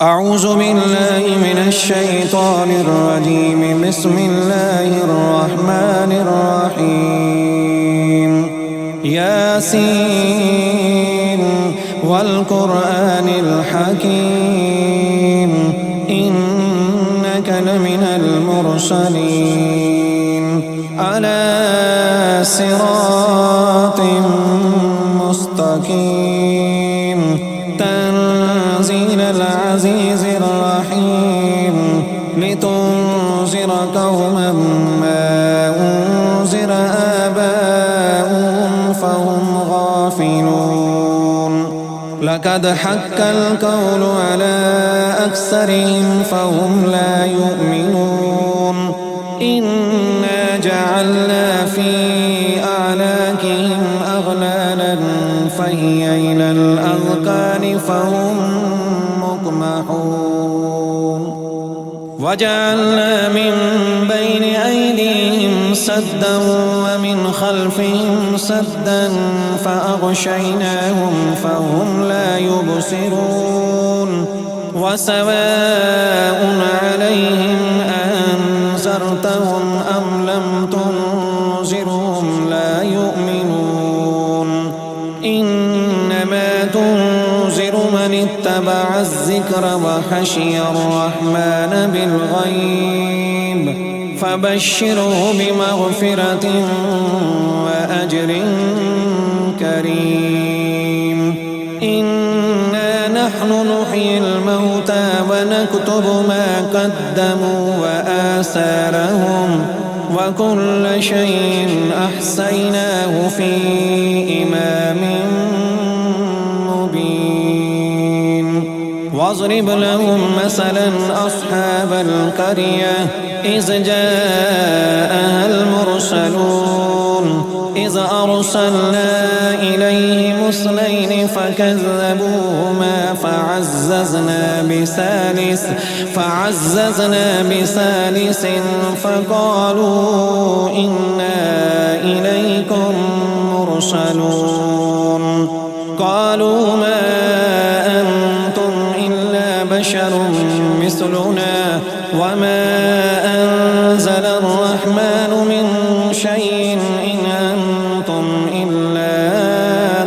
أعوذ بالله من الشيطان الرجيم. بسم الله الرحمن الرحيم. ياسين والقرآن الحكيم إنك لمن المرسلين على صراط مستقيم تنزيل العزيز الرحيم لتنذر قوما ما أنذر آباؤهم فهم غافلون. لقد حق القول على أكثرهم فهم لا يؤمنون. إنا جعلنا في أعناقهم أغلالا فهي إلى الأذقان فهم مقمحون. وجعلنا من بين أيديهم سدا ومن خلفهم سدا فأغشيناهم فهم لا يبصرون. وسواء عليهم أنذرتهم أم لم تنذرهم لا يؤمنون. إنما تنذر من اتبع الذكر وخشي الرحمن بالغيب فبشره بمغفرة وأجر كريم. إنا نحن نحيي الموتى ونكتب ما قدموا وآثارهم وكل شيء أحصيناه في إمام مبين. واضرب لهم مثلا أصحاب القرية إذ جاءها المرسلون إذ أرسلنا إليهم اثنين فكذبوهما فعززنا بثالث فقالوا إنا إليكم مرسلون. قالوا ما أنتم إلا بشر مثلنا وما أنزل الرحمن من شيء إن أنتم إلا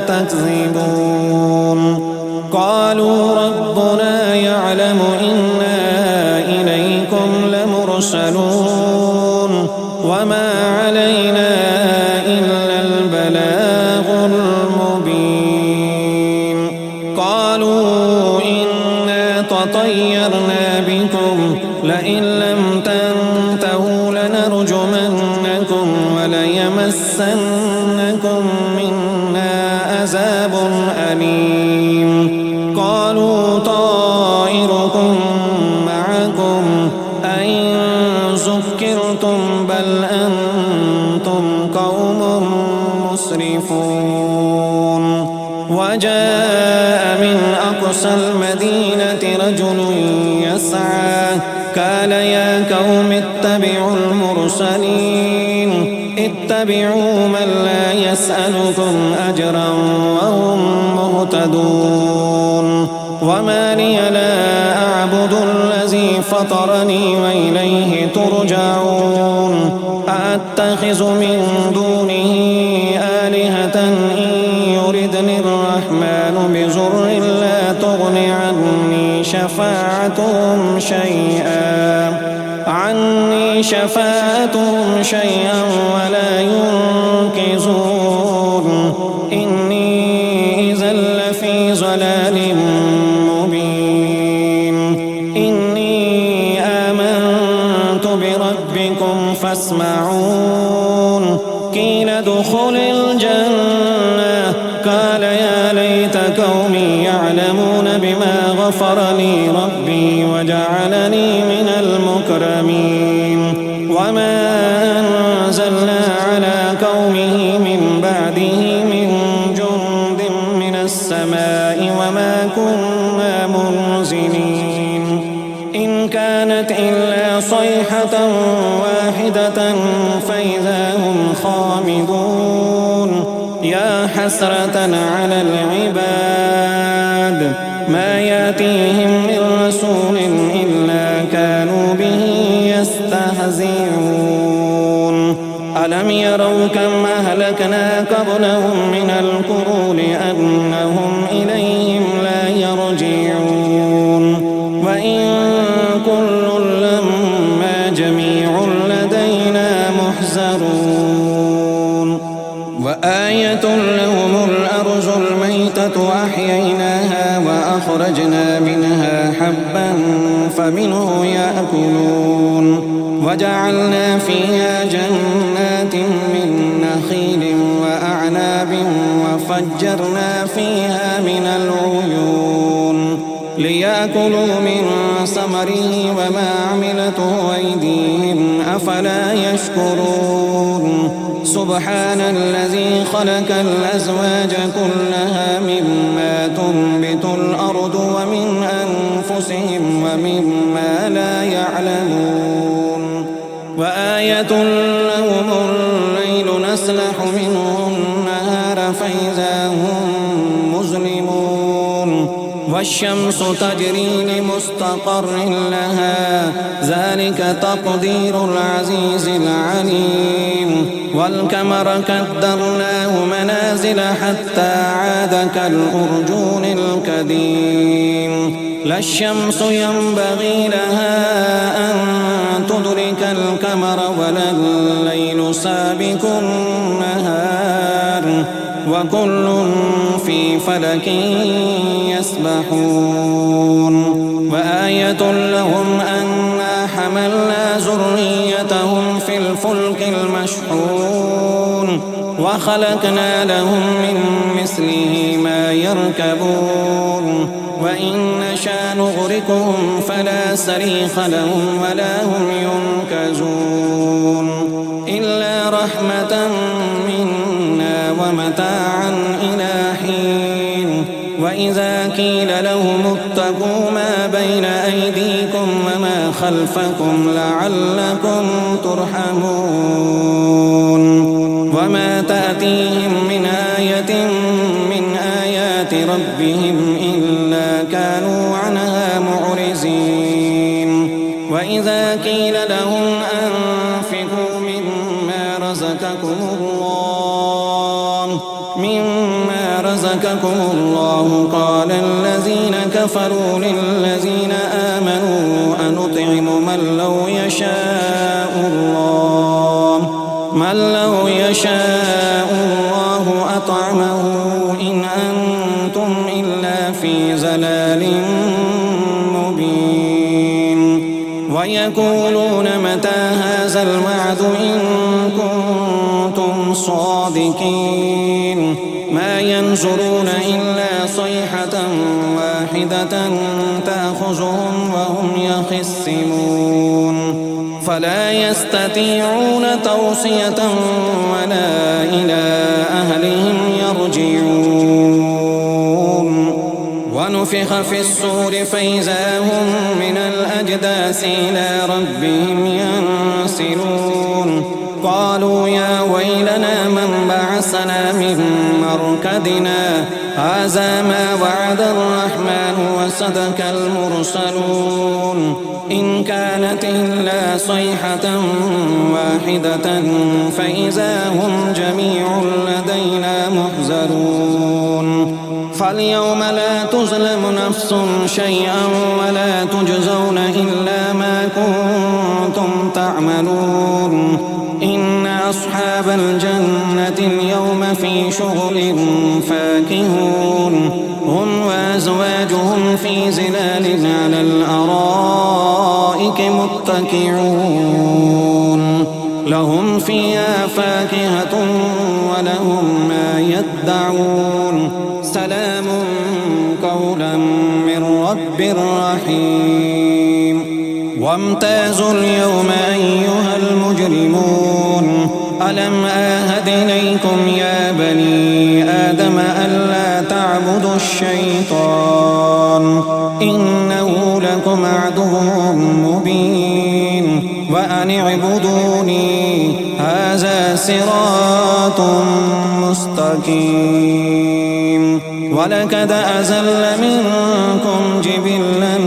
تكذبون. قالوا ربنا يعلم إنا إليكم لمرسلون وما علينا إلا البلاغ المبين. قالوا إنا تطيرنا بكم لئن لم تنتهوا لنرجمنكم وليمسنكم منا عذاب أليم. قالوا طائركم معكم أئن ذكرتم بل أنتم قوم مسرفون. وجاء من أقصى المدينة رجل يسعى قال يا قوم اتبعوا المرسلين اتبعوا من لا يسألكم أجرا وهم مهتدون. وما لي لا أعبد الذي فطرني وإليه ترجعون. أأتخذ من دونه آلهة إن يردني الرحمن بضر لا تغن عني شفاعتهم شيئا ولا ينقذون. إني إذا لفي ضلال مبين. إني آمنت بربكم فاسمعون. قيل ادخل الجنة قال يا ليت قومي يعلمون بما غفر لي ربي وجعلني من المكرمين. وما أنزلنا على قومه من بعده من جند من السماء وما كنا منزلين. إن كانت إلا صيحة واحدة فإذا هم خامدون. يا حسرة على العباد ما يأتيهم من رسول أولم يروا كم أهلكنا قبلهم من القرون أنهم إليهم لا يرجعون وإن كل لما جميع لدينا محزرون وآية لهم الأرض الميتة أحييناها وأخرجنا منها حبا فمنه يأكلون وجعلنا فيها جنات من نخيل وأعناب وفجرنا فيها من العيون ليأكلوا من ثمره وما عملته أيديهم أفلا يشكرون سبحان الذي خلق الأزواج كلها مما تنبت الأرض ومن أنفسهم ومما لا يعلمون وآية لهم الليل نسلح منه النهار فإذا هم مظلمون والشمس تجري لمستقر لها ذلك تقدير العزيز العليم والقمر قدرناه منازل حتى عاد كالأرجون القديم لا الشمس ينبغي لها أن تدرك القمر ولا الليل سابق النهار وكل في فلك يسبحون وآية لهم أنا حملنا ذريتهم في الفلك المشحون وخلقنا لهم من مثله ما يركبون وإن نشأ نغرقهم فلا صريخ لهم ولا هم ينقذون إلا رحمة منا ومتاعا إلى حين وإذا قيل لهم اتقوا ما بين أيديكم وما خلفكم لعلكم ترحمون وما تأتيهم من آية من آيات ربهم إلا كانوا عنها معرضين وإذا قيل لهم أنفقوا مما رزقكم الله قال الذين كفروا للذين آمنوا أنطعم من لو يشاء الله أطعمه إن أنتم إلا في ضلال مبين ويقولون متى هذا الوعد إن كنتم صادقين ما ينظرون إلا صيحة واحدة تأخذهم وهم يخصمون فلا يستطيعون توصية ولا إلى أهلهم يرجعون ونفخ في الصور فإذا هم من الأجداث إلى ربهم ينسلون قالوا يا ويلنا من بعثنا من مرقدنا هذا ما وعد الرحمن وصدق المرسلون إن كانت إلا صيحة واحدة فإذا هم جميع لدينا محضرون فاليوم لا تظلم نفس شيئا ولا تجزون إلا ما كنتم تعملون إن أصحاب الجنة اليوم في شغل فاكهون هم وأزواجهم في ظلال على الأرائك متكئون لهم فيها فاكهة ولهم ما يدعون سلام قولا من رب رحيم وامتازوا اليوم أيها المجرمون ألم آهد إليكم يا بني آدم ألا تعبدوا الشيطان إنه لكم عدو مبين وأن اعبدوني هذا صراط مستقيم ولقد أزل منكم جبلا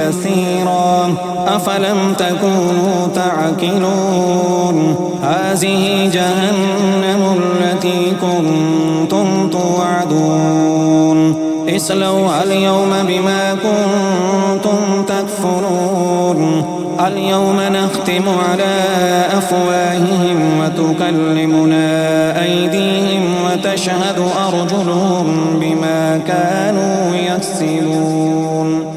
كثيرا أفلم تكونوا تعقلون هذه جهنم التي كنتم توعدون اصلوها اليوم بما كنتم تكفرون اليوم نختم على أفواههم وتكلمنا أيديهم وتشهد أرجلهم بما كانوا يكسبون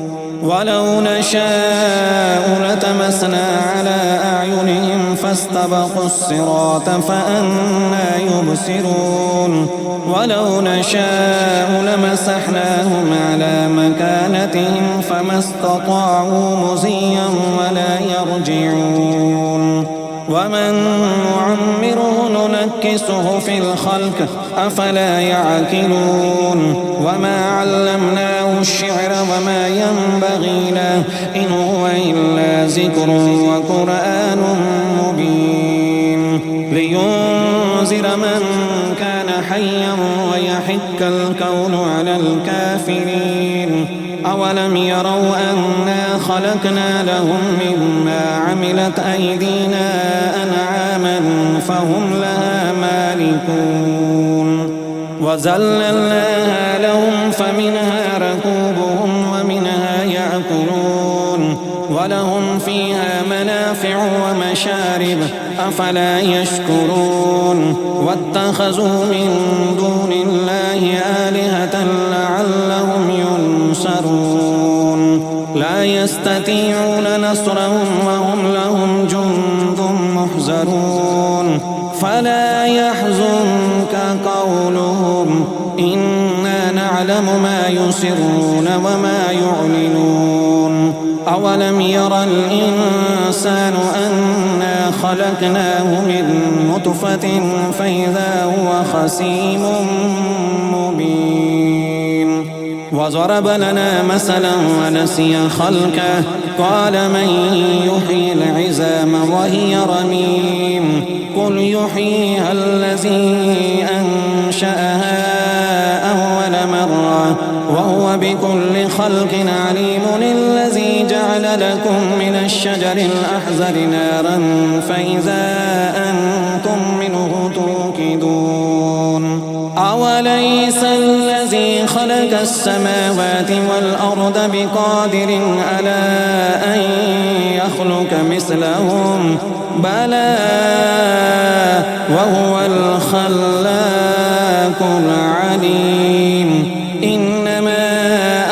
ولو نشاء لتمسنا على أعينهم فاستبقوا الصراط فأنى يبصرون ولو نشاء لمسحناهم على مكانتهم فما استطاعوا مضيا ولا يرجعون ومن نعمره ننكسه في الخلق أفلا يعقلون وما علمناه الشعر وما ينبغي له إن هو إلا ذكر وقرآن مبين لينذر من كان حيا ويحق الكون على الكافرين أولم يروا أنا خلقنا لهم مما عملت أيدينا أنعاما فهم لها مالكون وذللناها لهم فمنها ركوبهم ومنها يأكلون ولهم فيها منافع ومشارب أفلا يشكرون واتخذوا من دون الله آلهة لعلهم ينصرون لا يستطيعون نصرهم وهم لهم جند محضرون فلا يحزنك قولهم إنا نعلم ما يسرون وما يعلنون أولم يرى الإنسان أنا خلقناه من نطفة فإذا هو خصيم مبين وضرب لنا مثلا ونسي خلقه قال من يحيي العظام وهي رميم قل يحييها الذي أنشأها أول مرة وهو بكل خلق عليم الذي جعل لكم من الشجر الأحزر نارا فإذا أنتم منه توقدون أوليس الذي خلق السماوات والأرض بقادر على أن يخلق مثلهم بلى وهو الخلاق العليم إنما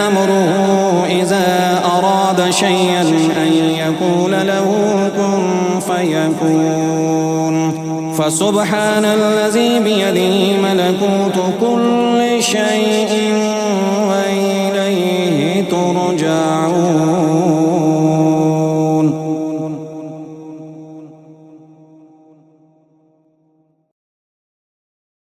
أمره إذا أراد شيئا أن يقول له كن فيكون فسبحان الذي بيده ملكوت كل شيء وإليه ترجعون